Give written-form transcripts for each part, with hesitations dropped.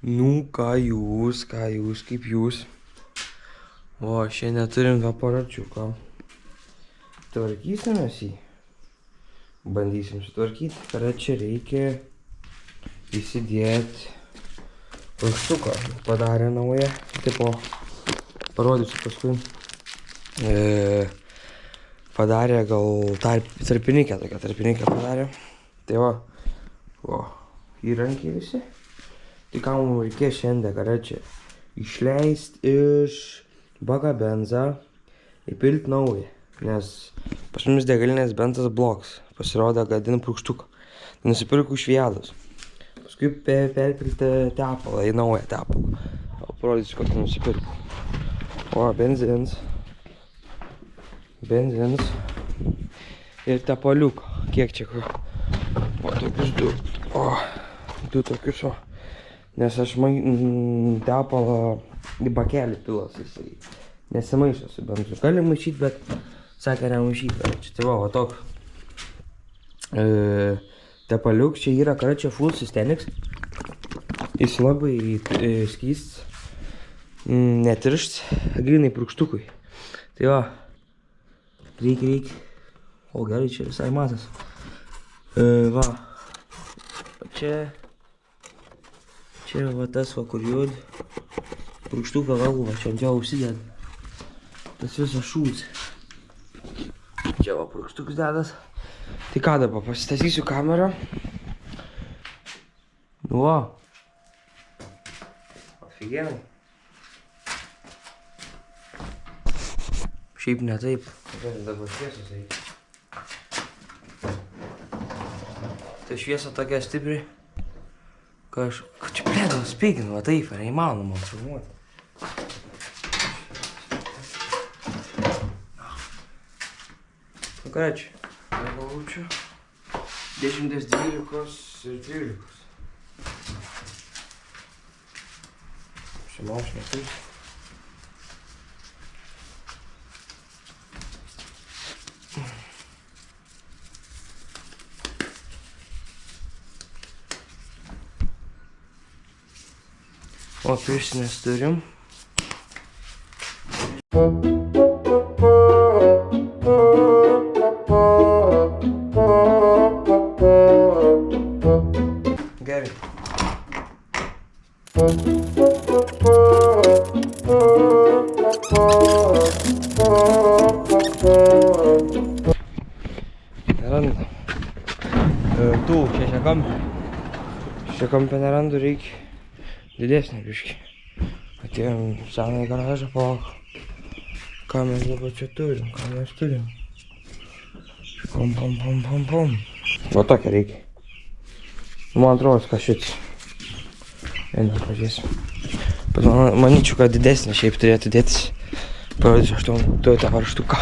Nu, ką jūs, kaip jūs. O, šiandien turim aparačiuką. Tvarkysimės jį. Bandysim sutvarkyti. Kada čia reikia įsidėti purkštuką. Padarė naują. Tipo, parodysiu paskui. Padarė gal tarpininkę tokią. Tarpininkę padarė. Tai va. O, įrankiai visi. Tai ką mums reikės šiandien, kada čia išleisti iš baką benzą, įpilti naują, nes pas mumis degalinės benzas blogas, pasirodė gadina purkštuką. Tai nusipirku iš Viedos. Paskui perpilti tepalą, į naują tepalą. Parodysiu, kokį nusipirku. O, benzins. Ir tepaliuką. Kiek čia kur? O, tokius du. O, du tokius o. Nes aš tepalą į bakelį pilas jisai. Nesimaišo su benzu. Gali maišyti, bet sakė nemaišyti. Čia tai va toks. Tepaliuk čia yra, kada čia full systemics. Jis labai skystas. Netiršts. Grinai purkštukui. Tai va. Reik. O gerai, čia visai matas. Va. Čia va tas va, kur juod. Purkštuką galva, čia ant jo užsideda. Tas visas šūs. Čia va purkštukas dedas. Tai ką dabar, pasitasysiu kamerą. Nu va. Afigenai. Šiaip ne taip. Dabar šviesos eiti. Tai šviesa tokia stipri. Kad čia plėdau spygin, va taip, neįmanoma filmuoti. Nu ką čia? Galvučiu. 10, 12 ir 13. Šimaus metus. O pirštinės turim. Gerai. Neranda. Tų šešiakampį. Šešiakampį nerandu, reikia didesnį biškį. Atėjom seną į garažą, palauk. Ką mes dabar čia turim, ką mes turim. Pom. Va tokia reikia. Man atrodo, kad šitas. Einam, pažiūrėsim. Bet manyčiau, kad didesnė šiaip turėtų dėtis. Parodysiu, aš turiu tą varžtuką.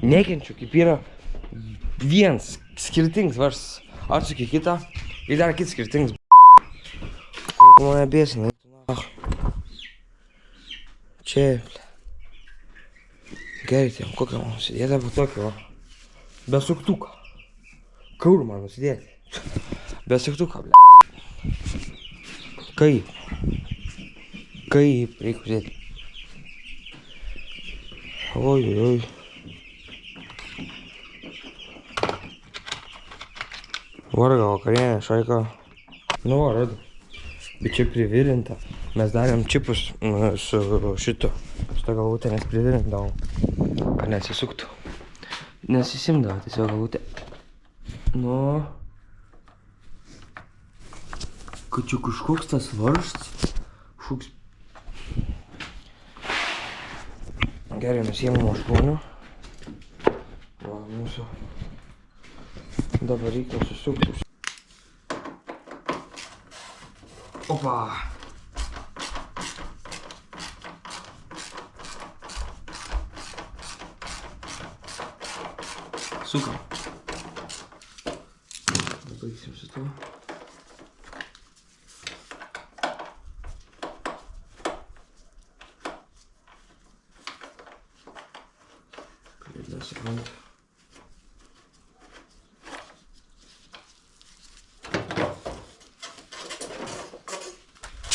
Nekenčiu, kaip yra viens skirtingas varžtas. Atsuki kitą ir dar kitas skirtingas. Mane bėsina. Čia, ble. Gerai, tai kokią man nusidėti, arba tokio, va. Be suktuko. Kur man nusidėti? Be suktuko, ble. Kaip? Reikia žiūrėti. Oi. Varga, vakarienė, šaika. Nu, radu. Bet čia privirinta. Mes darėm čipus su šito. Su to galvutė, nes privirindavom. Kad nesisuktų. Nesisimdavo tiesiog galvutė. Nu. Kad čia kažkoks tas varžtas. Šūks. Gerai, mes ėmėm 8. Va, mūsų. Dabar reikia susukti. Opa! Sukam. Baigsim su tuo. Nesuprantu.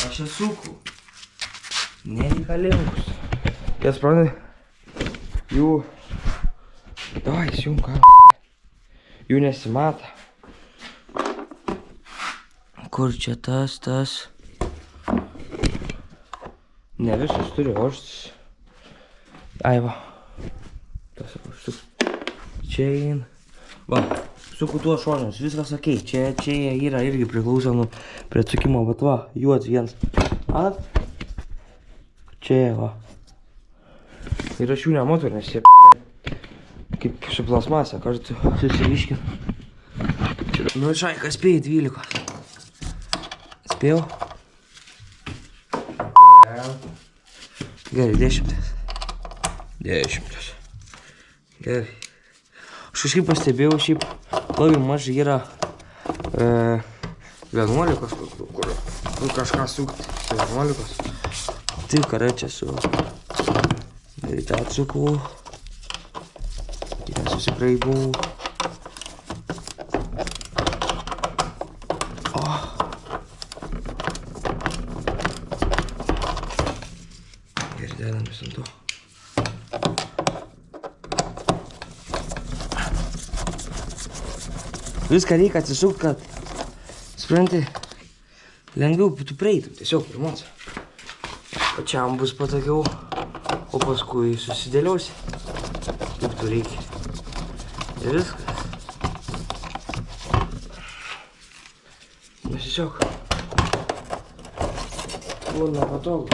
Aš esu nereikalingus. Jie suprantai, jų... Davai, įsijunk ką. Jų nesimata. Kur čia tas? Ne visus turi oštis. Ai va. Tas čia ein. Va, suku tuos šonus, viskas okei. Čia yra irgi priklauso nuo prie atsukimo, bet va, juods vienas. At? Čia va. Ir aš jų nematau, nes jie kaip su plasmasė kartu susiriškina. Nu, Šaikas spėjai 12. Spėjau? Gerai, 10. Gerai. Aš kažkaip pastebėjau, šiaip labai mažai yra 11, kur kažką sukti su 11. Tai kare čia su... Gerai, tą atsukau. Ją susipraibau. Dedamės ant to. Viską reikia atsisukti, kad, supranti, lengviau tu prieitum, tiesiog pirmos. Pačiam bus patogiau, o paskui susidėliausi, kaip tu reikia. Ir viskas. Nes tiesiog būna patogu.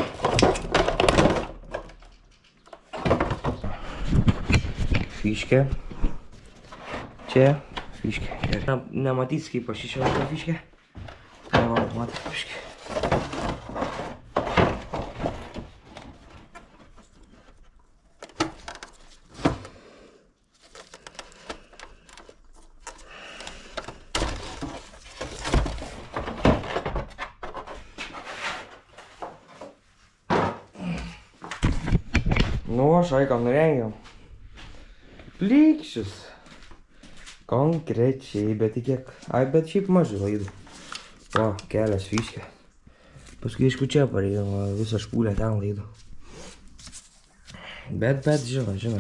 Fiškė. Čia fiškė. Nematys, kaip aš išėjau tą fiškę. Tai va, matai fiškė. Nu, Šaiką nurengiam. Plikščius. Konkrečiai, bet tik kiek... Ai, bet šiaip mažai laidų. O, kelias fiškė. Paskui aišku čia pareidam, visą špūlę ten laidų. Bet, žinai.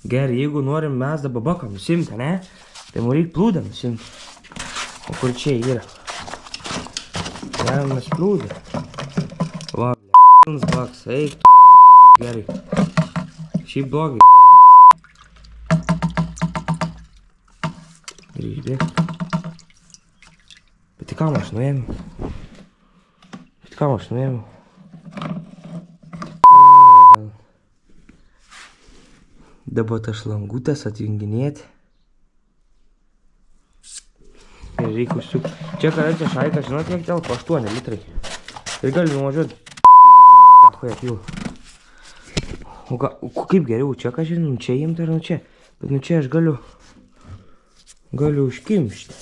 Gerai, jeigu norim mes dabar baką nusimti, ne? Tai mums reikia plūdą nusimti. O kur čia yra? Galime mes plūdą. Va, pilnas baks, eik tu, gerai. Šiaip blogai. Ir išbėgti. Bet tai kam aš nuėmiau? Dabar tas šlangutės atjunginėti. Ir reikia užsukti. Čia karate Šaikas, žinot, kiek telpa? 8 litrai. Ir gali nuvažiuoti. Dachoje pil. O kaip geriau? Čia, ką žinom, čia imti ar nu čia? Bet nu čia aš galiu užkimšti.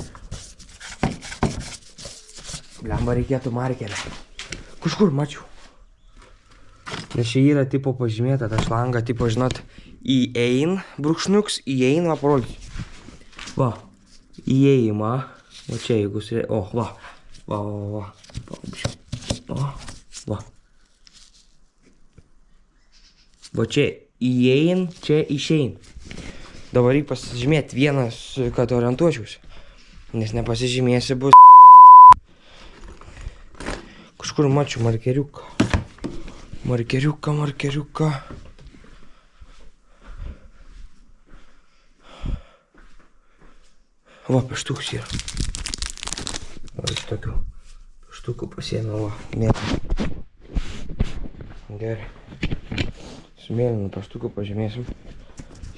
Blemba, reikėtų markelę. Kažkur mačiau. Nes čia yra tipo pažymėta, ta šlanga, tipo, žinot, įein brūkšniuks, įein, va, parodysiu. Va, įėjimą. Va čia, jeigu su... O, va. Va. Va čia įein, čia išein. Dabar reikia pasižymėti vienas, kad orientuočiausi. Nes nepasižymėsi bus... Kažkur mačiau markeriuką. Markeriuką. Va, peštukas yra. Va, iš tokių peštukų pasiėmiau, va, mėtą. Gerai. Su mėlynu peštuku pažymėsim.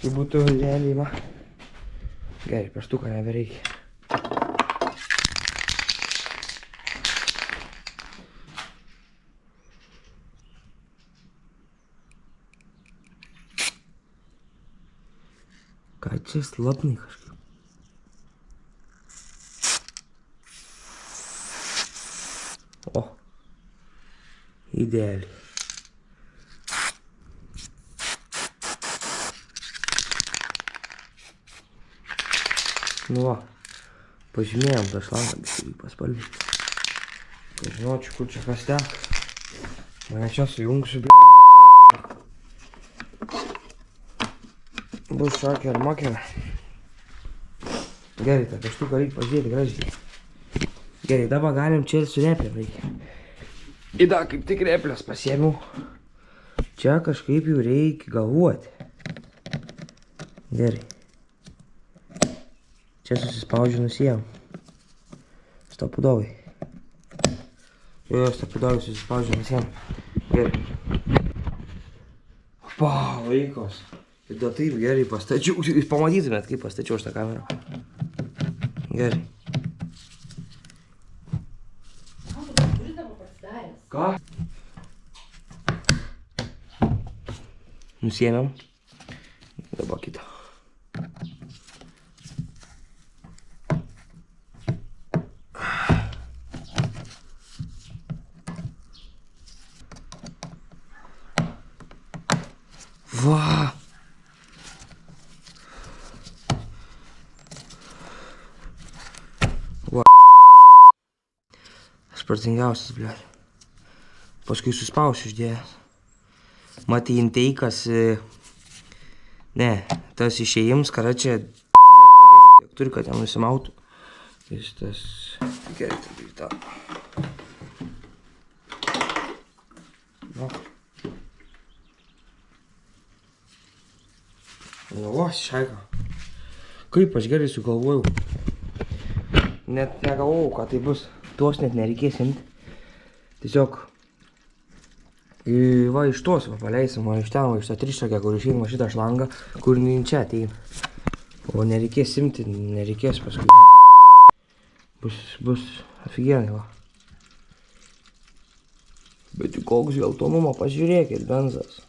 Šį būtų realiai, va. Gerai, peštuką nebereikia. Ką čia slapnai kažkaip? O, idealiai. Nu va, pažymėjom tą šlangą, biškai paspalvyti. Nežinočiau, kur čia kas teka. Mane čia sujungsiu, bus šakė ar makė. Gerai, tą pieštuką reikia pažiūrėti gražiai. Gerai, dabar galim čia su replėm reikia. Įda, kaip tik replės pasiėmiau. Čia kažkaip jau reikia galvoti. Gerai. Čia susispaudžiu nusijam. Stopudovai. Jo, stopudovai susispaudžiu nusijam. Gerai. Pa, laikos. Ir da taip gerai pastačiau. Jūs pamatytumėt, kaip pastačiau šitą kamerą. Gerai. Ką? Nusiėmėm. Dabar kitą. Va! Va! Spartingiausias, bliad. Paskui suspausiu išdėjęs. Matai, inteikas, ne, tas išėjims, kada čia, tiek turi, kad ten nusimautų. Jis tas, gerai, taip ir tą. Nu. Nu, vos, šaika. Kaip aš gerai sugalvojau. Net negalvojau, ką tai bus. Tuos net nereikės imti. Tiesiog, va iš tos paleisim, va iš ten, va iš tą trišakę, kur išeina šitą šlangą, kur čia ateina. O nereikės imti, nereikės paskui. Bus aфиgenai, va. Bet koks geltonumo, pažiūrėkit, benzas.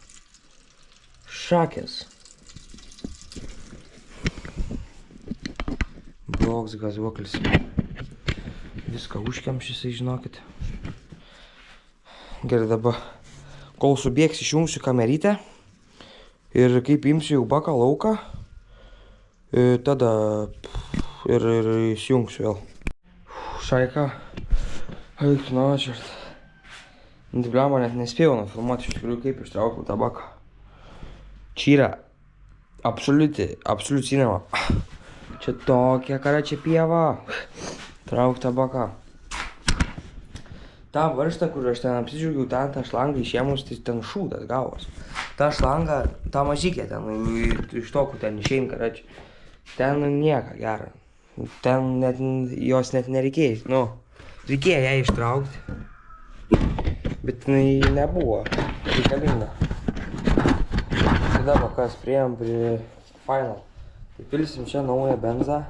Šakės. Bloks gazuoklis. Viską užkemšysai, žinokit. Gerai, dabar. Kol subėgs, išjungsiu kamerytę. Ir kaip imsiu jau baką lauką, tada ir išjungsiu vėl. Šaika. Eik, na, čiart. Bliama, net nespėjau nufilmuoti iš tikrųjų, kaip ištraukiau tą baką. Čia yra absoliuti cinema. Čia tokia kara čia pieva. Trauk tą baką. Ta varštą, kur aš ten apsidžiaugiau, ten tą šlangą išėmus, tai ten šūdas gavos. Ta šlanga, ta mažykė ten, iš to, kur ten išein kara čia. Ten nieka gera. Ten net, jos net nereikėjo, nu, reikėjo ją ištraukti. Bet jinai nebuvo reikalinga. Tada kas priėjom prie final. Tai pilsim čia naują benzą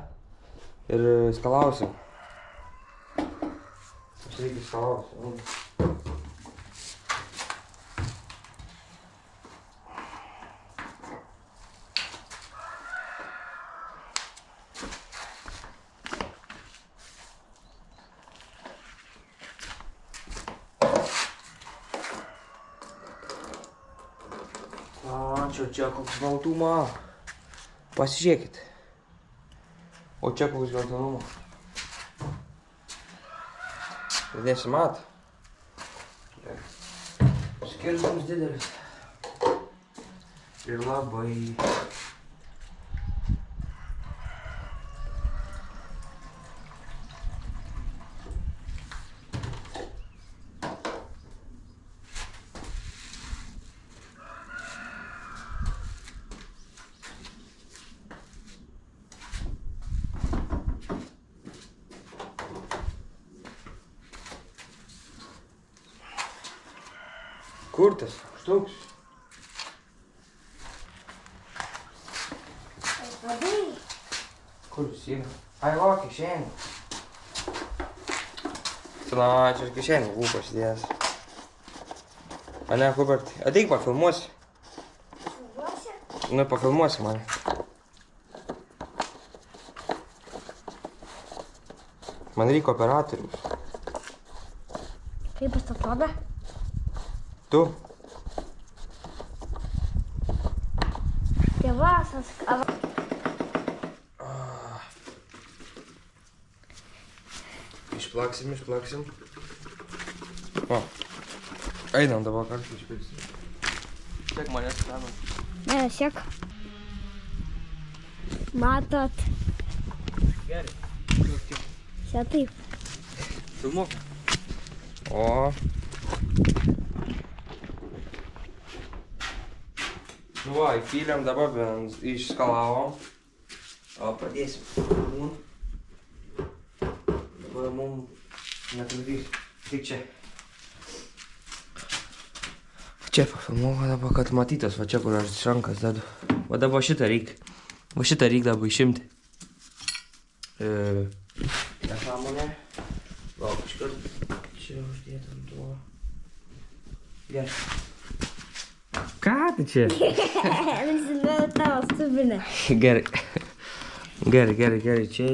ir skalausim. Aš reikia skalausim. Čia koks baltumo. Pasižiūrėkit. O čia koks geltonumo. Nesimato. Skirtumas didelis. Ir labai. Kur tas? Štoks? Kur jis yra? Ai, va, kišenė. Na, čia ir kišenė buvau pasidėjęs. Ane, Hubertai, ateik pafilmuosi. Filmuosi? Nu, pafilmuosi mane. Man reikia operatorius. Kaip jis atrodo? Tu? Tėvas, Išplaksim. O. Einam dabar kartu išpilsim. Sek manęs kamerą. Ne, sek. Matot. Gerai. Čia taip. Filmuok. O. Nu va, įpylėm dabar išskalavom. O, pradėsim. Dabar mums netrukdys. Tik čia. Čia pafilmuoju dabar, kad matytas, va čia, kur aš rankas dedu. Va dabar šitą reik. Va šitą reik dabar išimti. Nesąmonė. Va, kažkur čia uždėtam tuo. Gerai. Ką tu čia? Nusidėjau tavo stubinę. Gerai, čia.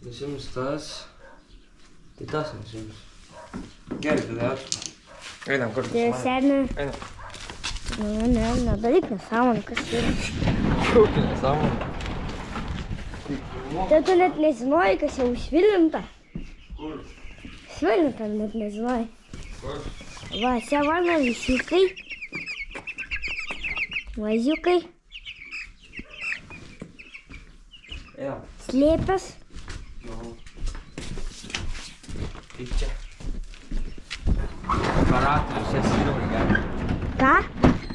Nusims tas. Tai tas nusims. Gerai, tada. Einam kartu su manim. Seniai. Einam. Nedaryk nesąmonę, kas yra. Kokia nesąmonė. Tai tu net nežinojai, kas jau švilinta. Kur? Švilinta net nežinojai. Kur? Va, čia mano visiukai. Mažiukai. Einam. Slėpės. Tik čia. Operatorius, esi jau geras. Ką?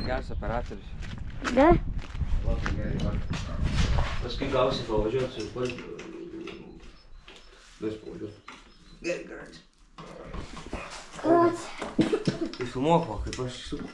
Geras operatorius. Da? Labai gerai, va. Paskui gausi pavažiuoti su kuo. Vis pavažiuoti. Gerai. Kas? Tai filmuok, va, kaip aš suku.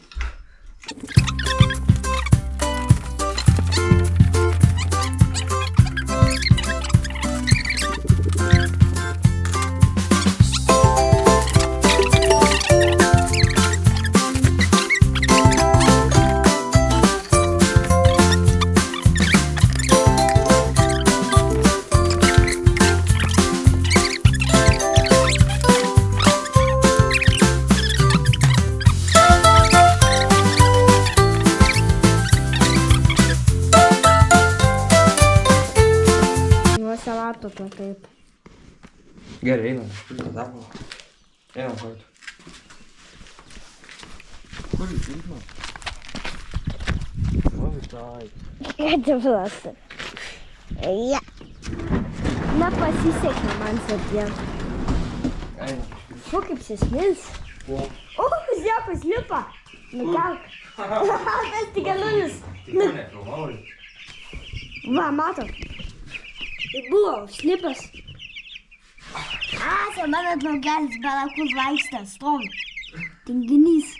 Salato to taip. Gerai, einam. Pilna darbo. Einam kartu. Kur į pilna? O, visai. Atsiprašau. Ja. Nepasisekė man šiandien. Einam. O, kaip sesmils. O. O, žiūrėk, lipa. Nukelk. Tas tik nulis. Tai ko nefilmavai? Va, matot. Tai buvo slipas. Čia mano draugelis belakus vaikštė, stovi. Tinginys.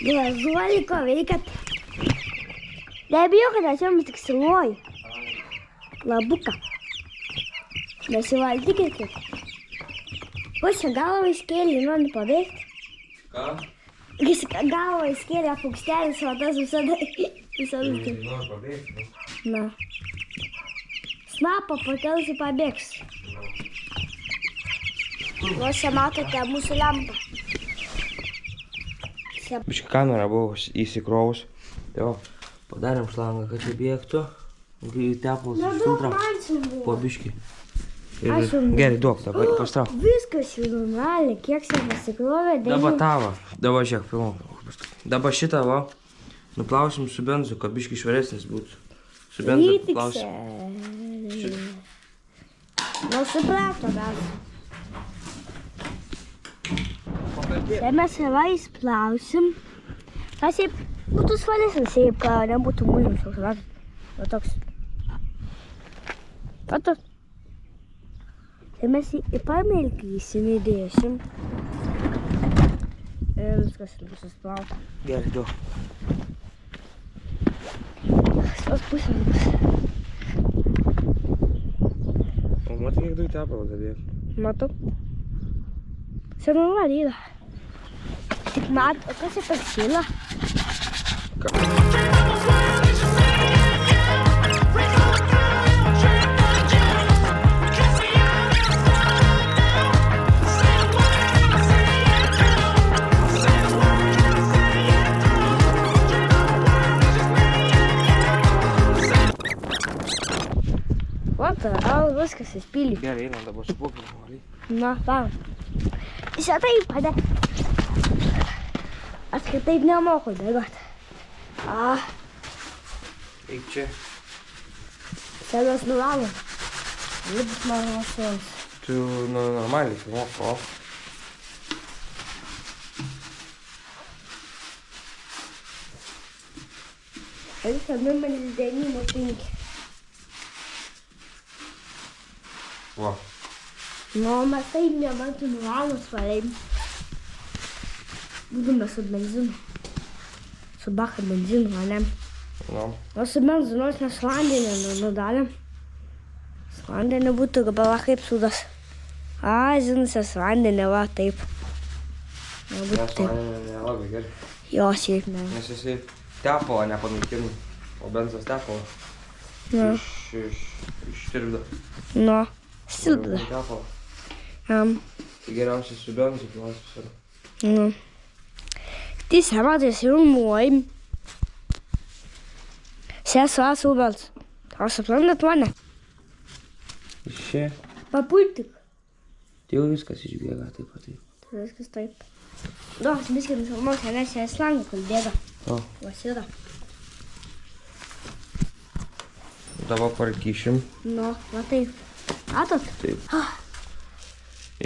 Gražuolį, ko veikat? Nebijau, kad aš jums tik siluoju. Labuką. Nesivaldykit kaip. O čia galvą iškėlė, nori pabėgti. Ką? Jis galvą iškėlė paukštelis, o tas visada taip. Nori pabėgti? Na. Snapą pakelsi pabėgs. O čia matote mūsų lempą. Biškai kamera buvo įsikrovus. Tai va, padarėm šlangą, kad čia bėgtų. Tepalus iš filtrą. Po biškį. Gerai, duok, dabar pastrauk. Viskas jau normaliai, kiek čia pasikrovė. Dabar tavo. Dabar žiūrėk, filmuok. Dabar šitą va. Nuplausim su benzu, kad biškai švaresnis būtų. Su benzu nuplausim. Nu, suprato, gal. Tai mes savą įsplausim. Tas šiaip būtų švaresnis, šiaip, kad nebūtų mūlims, suprato. Va toks. Va toks. Tai mes į pamilkį įsimėdėsim. Ir viskas bus įsplauta. Gerai, duok. Tos pusės bus. O matai, kiek daug tepalo dabėg? Matau. Čia normaliai yra. Tik mat, o kas čia per šilą? Ką? viskas įspylė. Gerai, einam dabar su popieriu. Na, tam. Jis taip padė. Aš kitaip nemoku bėgoti. Eik čia. Savęs nuvalo. Libus mano sūnus. Tu normaliai filmuok, o? Visą numeris 9. Va. Nu, mes taip nemantų nuvalus valėjim. Būtume su benzinu. Su baka benzinu, ne? No. O su benzinos nes vandenį nudalėm. Su vandenį būtų gabala kaip sudas. Zinusias vandenį, va, taip. Nes vandenį nelabai gerai. Jo, šiaip ne. Nes jisai tepalą nepanaikino, o benzas tepalą ištirpdo. Nu, silpda. Tepalą. Tai geriausiai su benzu plausis yra. Nu. Tai savaitės filmuojam. Sesuo subels. O suprantat mane? Iš čia. Papultik. Tai jau viskas išbėga taip pat. Tai viskas taip. Du, aš biskį nufilmuosiu, nes čia slangą, kol bėga. O. Vasira. Dabar parkyšim. Nu, va taip. Matot? Taip.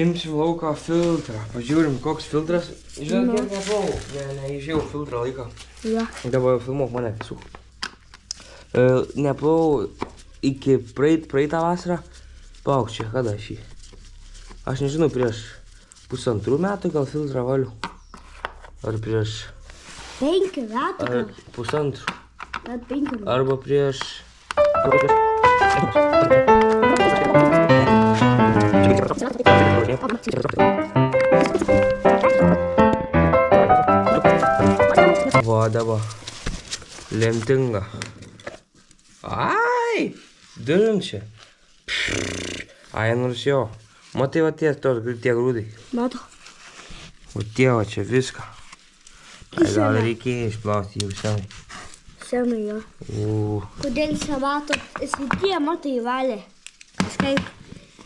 Imsim lauką filtrą. Pažiūrim, koks filtras. Žinot, kiek nebuvau. Neižėjau filtrą laiką. Jo. Dabar filmuok mane tiesiog. Neplovau iki praeitą vasarą. Palauk čia, kada aš jį? Aš nežinau, prieš 1,5 metų gal filtrą valiu. Ar prieš... 5 metų gal. Ar 1,5. Net 5 metų. Arba prieš... Va, dabar. Lemtinga. Ai! Dulčia. Ai, nors jo. Matai, va tie grūdai. Matau. O tie va čia viską. Ai, gal reikėjo išplausti jau senai. Senai jo. Kodėl jis mato? Jis tie matai valė. Jis kaip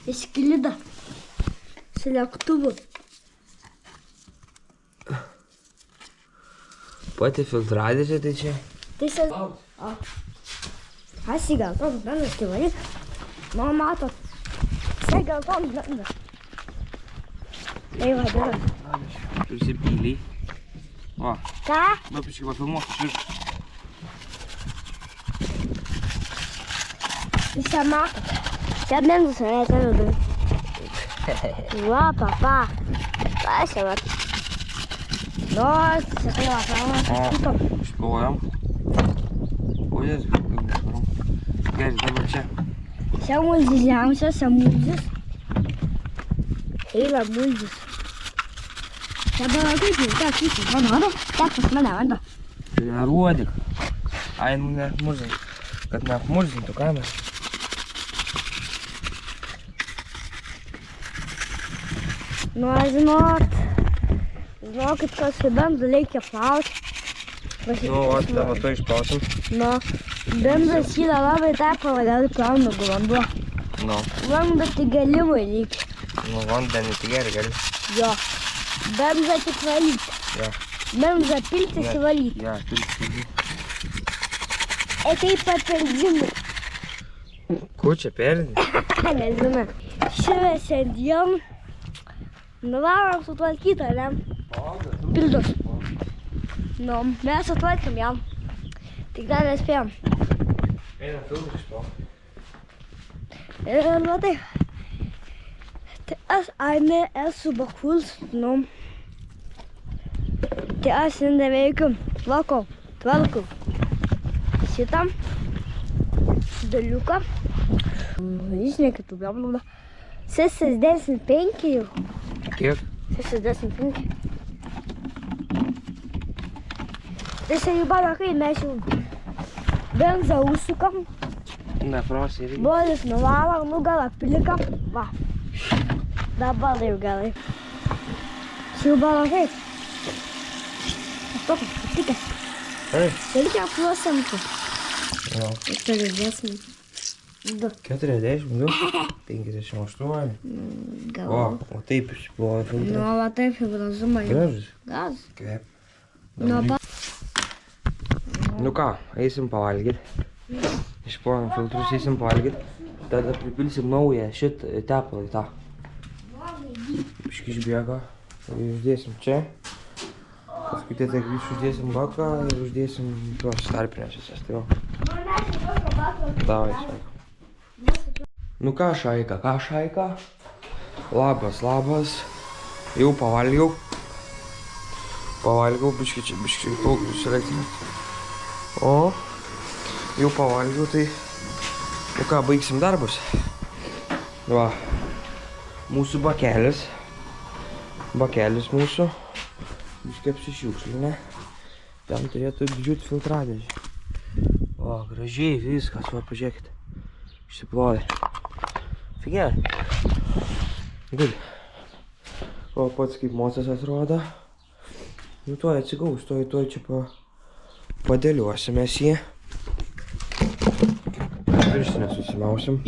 įsklido. Su lėktuvu. Pati filtradėžė tai čia. Tai jis... Aš į geltoną bendas tai valyk. Nu, matot. Jis į geltoną bendas. Tai vadina. Prisipyliai. Va. Ką? Papiškai pafilmuok iš viršų. Jis ją matot. Čia bendas mane ten vidui. Va, papa. Aš ją matot. Nu, sakai, va, pama. Išplovojam. O, Jėzus, kaip nešvarom. Gerai, dabar čia. Čia muldziausias, muldzis. Eila muldzis. Dabar kaip jau, tak, kaip, vado. Tak, pas mane, vado. Tai neruodik. Ai, nu neapmurzink. Kad neapmurzintų kamerą. Nu, žinokit, kas su benzu reikia plauti. Nu, o, dabar to išplausim. Nu, benzas yra labai tepalą gali plauna negu vanduo. Nu. Vandą tik galimai reikia. Nu, vandenį tik gali. Jo. Benzą tik valyti. Jo. Benzą piltis į valyti. Jo, piltis. Taip pat benzinų. Ko čia perdė? Nežinau. Šviesią dieną. Nuvarom sutvarkytą, ne? Pildus. Nu, mes atvarkėm jam. Tik dar nespėjom. Eina filtrą išplauk. Ir va taip. Tai aš Aine esu bakuls, nu. Tai aš neveikiu. Tvarkau. Šitam. Dalyką. Žinai, kitų problemų. 65 jau. Kiek? 65. Tai jau balakai mes jau benzą užsukam. Nefrosį reikia. Bolis nuvalom, nugalą plikam. Va. Dabar jau gerai. Jau balakai. Tokas, patikęs. Taip. Reikia procentų. Jo. Ir 50. 2. 42, 58. Gal. O taip išsiplojo Nu, filtrą. va taip jau grazumai. Gražus. Gas. Kaip? Nu, pa. Nu ką, eisim pavalgyt. Išplojom filtrus, eisim pavalgyt. Tada pripilsim naują šitą tepalą į tą. Biškį išbėga. Uždėsim čia. Paskui tai uždėsim baką ir uždėsim tuos tarpinės visas. Tai jau. Davai, šaika. Nu ką, šaika? Labas. Jau pavalgiau. Biškį paukščius elektrinės. O, jau pavalgiau, tai... Nu ką, baigsim darbus. Va, mūsų bakelis. Bakelis mūsų. Biškį apsišiukšlinę. Ten turėtų didžiulį filtradėžį. O, gražiai viskas, va, pažiūrėkite. Išsiplovė. Figel. Good. O, pats kaip mocas atrodo. Nu, tuoj atsigaus, tuoj čia padėliuosimės jį. Pirštinę susimausim.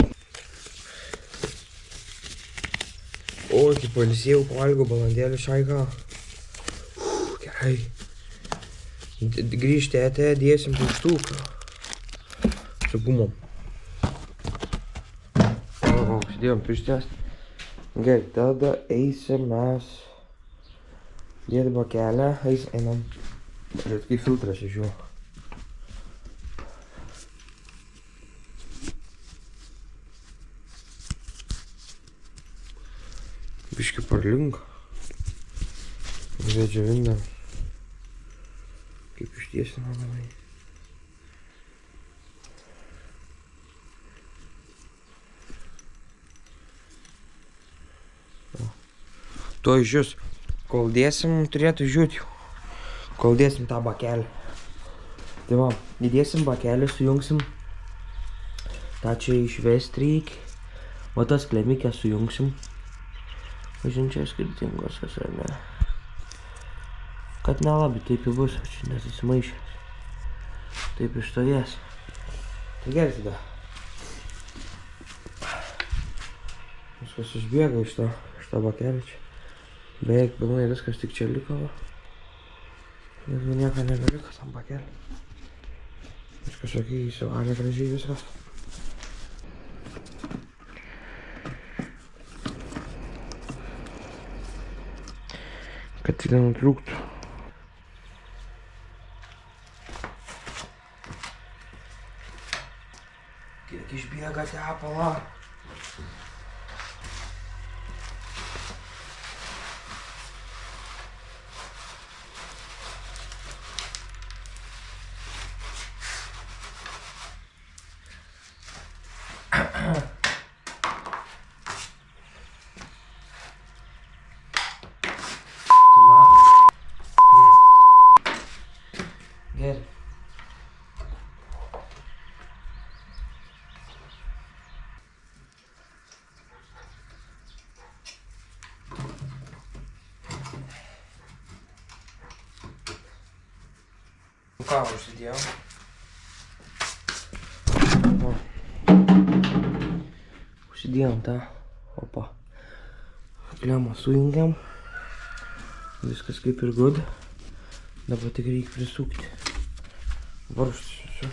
O, kaip pailsėjau, pavalgiau balandėlį šaiką. Gerai. Grįžti atėję, dėsim paukštuką. Su gumom. O, užsidėjom pirštinės. Gerai, tada eisim mes. Dėti bakelę, einam. Žiūrėt, kaip filtras iš jų. Biškį parlink. Žiūrėt, džiavindam. Kaip ištiesinam namai. Tuo išžius. Kol dėsim, turėtų žiūrėti jau. Kol dėsim tą bakelį. Tai va, įdėsim bakelį, sujungsim. tą čia išvesti reikia. O tas klemikės sujungsim. Važin čia skirtingos, kas ar ne. Kad nelabai taip jau bus, čia nesusimaišęs. Taip išstovės. Tai gerai tada. Viskas išbėga iš to bakelio čia. Beveik pilnai viskas tik čia liko. Ir nieko nebeliko tam bakelį. Viskas okei, įsivalė gražiai viskas. Kad tik nenutrūktų. Kiek išbėga tepalo. Gerai. Ką užsidėjau? Užsidėjom tą. Opa. Klemą sujungiam. Viskas kaip ir good. Dabar tik reikia prisukti. Varžtus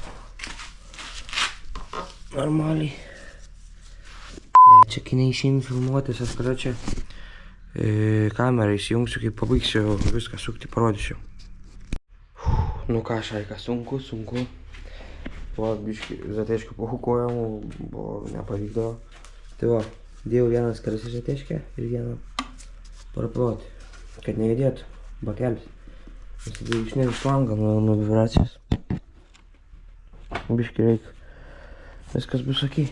normaliai. Čia kai neišeina filmuotis, aš kada čia kamerą įsijungsiu, kai pabaigsiu viską sukti, parodysiu. Nu ką, šaika, sunku. Va, biškai, zateškių pahukojom, buvo nepavykdavo. Tai va, dėjau vieną skersį zateškę ir vieną paraploti, kad nejudėtų bakelis. Nes tada išnėriu šlangą nuo vibracijos. Biškai reikia. Viskas bus okei.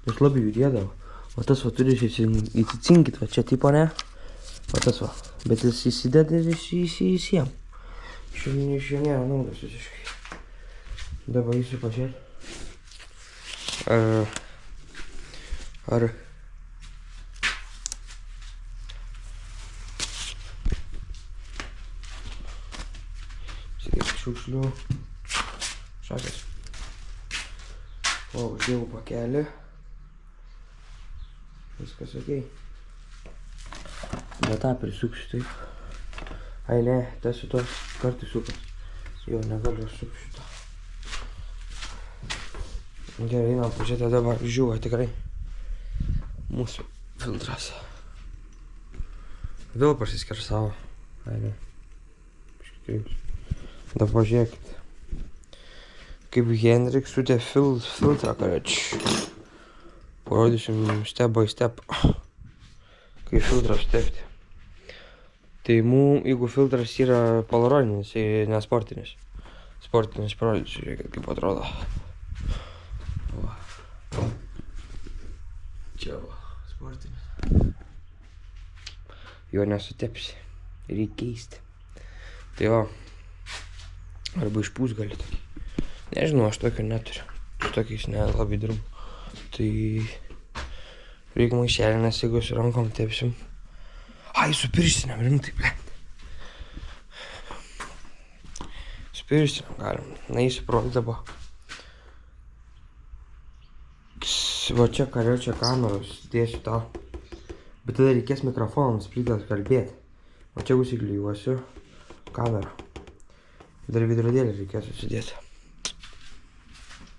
Nes labai judėdavo. O tas va turi įsicinkit, va čia tipo ne. O tas va. Bet jis įsideda ir įsijiem. Iš jo nėra naudos visiškai. Dabar eisiu pažiūrėti. Ar šiukšlių šakės. O, uždėjau pakelį. Viskas okei. Bet tą prisuksiu taip. Ai ne, tas su to kartais sukas. Jo, negaliu sukti šito. Gerai, einam pažiūrėti dabar. Žiūva tikrai. Mūsų filtras. Vėl pasiskersavo. Ai ne. Dabar pažiūrėkit. Kaip Henrik sutė filtrą, kareč. Parodysim step by step. Kaip filtrą stepti. Tai jeigu filtras yra polaroidinis, tai nesportinis. Sportinis parodysiu, žiūrėkit kaip atrodo. Va. Čia va, sportinis. Jo nesutepsi. Reikia keisti. Tai va. Arba išpūs gali tokį. Nežinau, aš tokio neturiu. Su tokiais nelabai dirbu. Tai reikia maišelį, nes jeigu su rankom tepsim. Ai, su pirštinėm, rimtai, blėt. Su pirštinėm galim. Naisiu parodyti dabar. Va čia kariau, čia kameros, dėsiu tą. Bet tada reikės mikrofonams pridėti kalbėti. O čia užsiklijuosiu kamerą. Dar vidrodėlį reikės susidėti.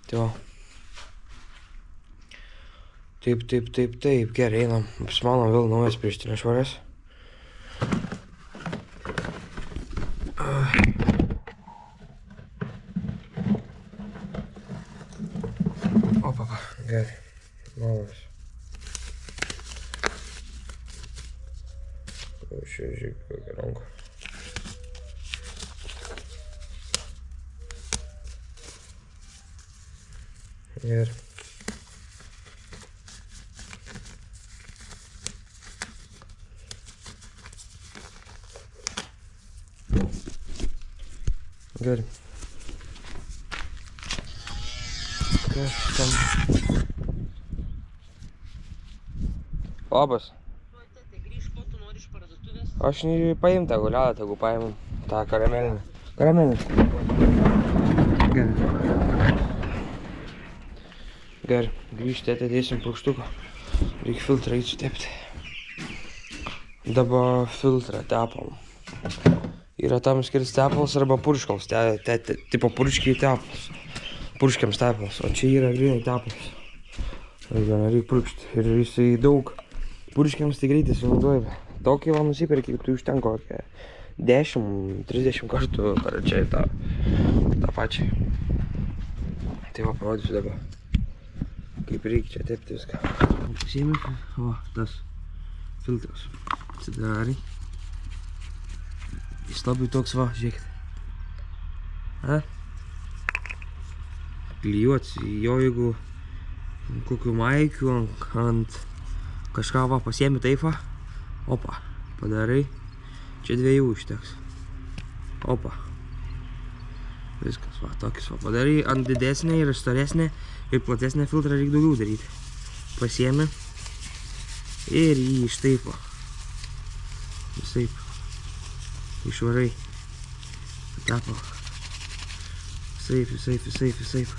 Tai va. Taip, gerai, einam. Apsimanom vėl naujas pirštinės švarės. Opa, gerai. Naujas. Čia žiūrėk, kokia ranka. Ir gerai. Kas tam? Labas. Aš paimti tą guliadą, tegu paimam tą karamelinę. Gerai, grįžti, atidėsim purkštuką. Reikia filtrą eit sutepti. Dabar filtrą tepam. Yra tam skirs tepalas arba purškams, tipo purškiai tepalas. Purškiams tepalas, o čia yra grinai tepalas. Reikia purkšti ir jisai daug. Purškiams tai greitai sunaudoja. Tokį va nusipirki, tai užtenka kokią 10-30 kartų čia tą pačią. Tai va parodysiu dabar. Kaip reikia čia tepti viską. Pasiėmė, o, tas filtras. Atsidarai. Jis labai toks, va, žiūrėkit. Klijuot jo, jeigu kokiu maikiu ant kažką, va, pasiėmė taip, va. Opa, padarai. Čia 2 užteks. Opa. Viskas, va, tokis, va, padarai. Ant didesnė ir storesnė ir platesnė filtrą reikia daugiau daryti. Pasiėmė. Ir jį ištaip, va. Visaip. Išvarai. Patepal. Visaip.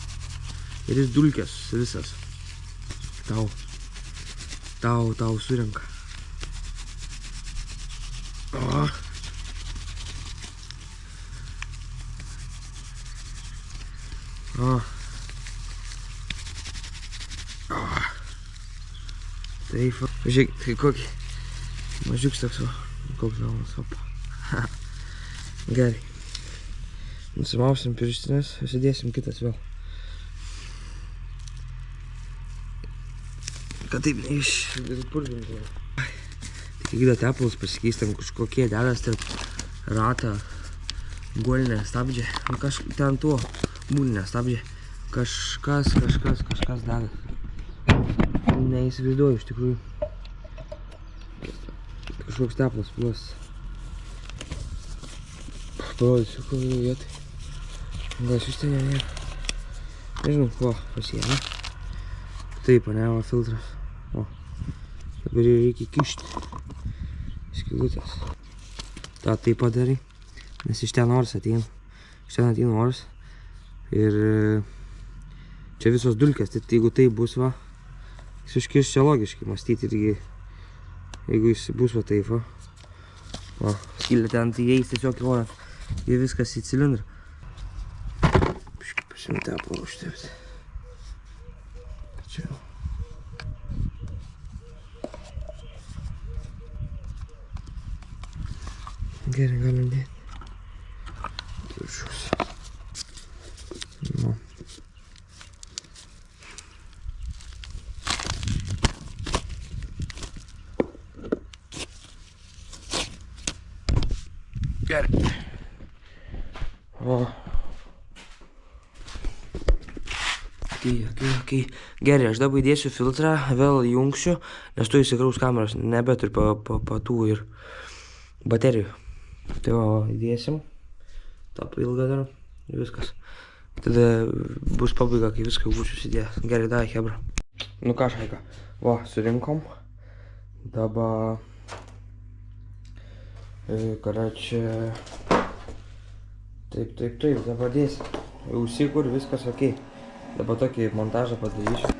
Ir jis dulkės visas. Tau surenka. O. Taip, žiūrėk, tai kokį mažiuks toks, va, koks naujas, opa. Gerai. Nusimausim pirštinės, įsidėsim kitas vėl. Kad taip neišpurginti. Įgyda tepalus pasikeistam kažkokie dedas tarp ratą, guolinę stabdžią. Ten tuo būlinę stabdžią. Kažkas deda. Neįsivaizduoju iš tikrųjų. Kažkoks tepalas pilos. Parodysiu, kokioje vietoj. Gal šis ten nėra. Nežinau, va, pasiėmė. Taip, ne, va, filtras. O, dabar reikia kišti. Skylutės. tą taip padarai, nes iš ten oras ateina. Iš ten ateina oras ir Čia visos dulkės, tai jeigu tai bus va, jis iškirs čia logiškai mąstyti irgi, jeigu jis bus va taip va. Va, skylė ten, tai eis tiesiog įvojant ir viskas į cilindrą. Biškai pasimtę aplošti, bet. Čia jau. Gerai, galim dėti. Viršus. Nu. Gerai. O. Okay. Gerai, aš dabar įdėsiu filtrą, vėl įjungsiu, nes tu įsikraus kameros, nebeturiu patų ir baterijų. Tai va, įdėsim. Tą ilgą dar ir viskas. Tada bus pabaiga, kai viską būsiu įsidėjęs. Gerai, davai, hebra. Nu ką, šaika. Va, surinkom. Dabar... Karačia... Taip, dabar dėsim. Jau įsikur, viskas ok. Dabar tokį montažą padarysiu.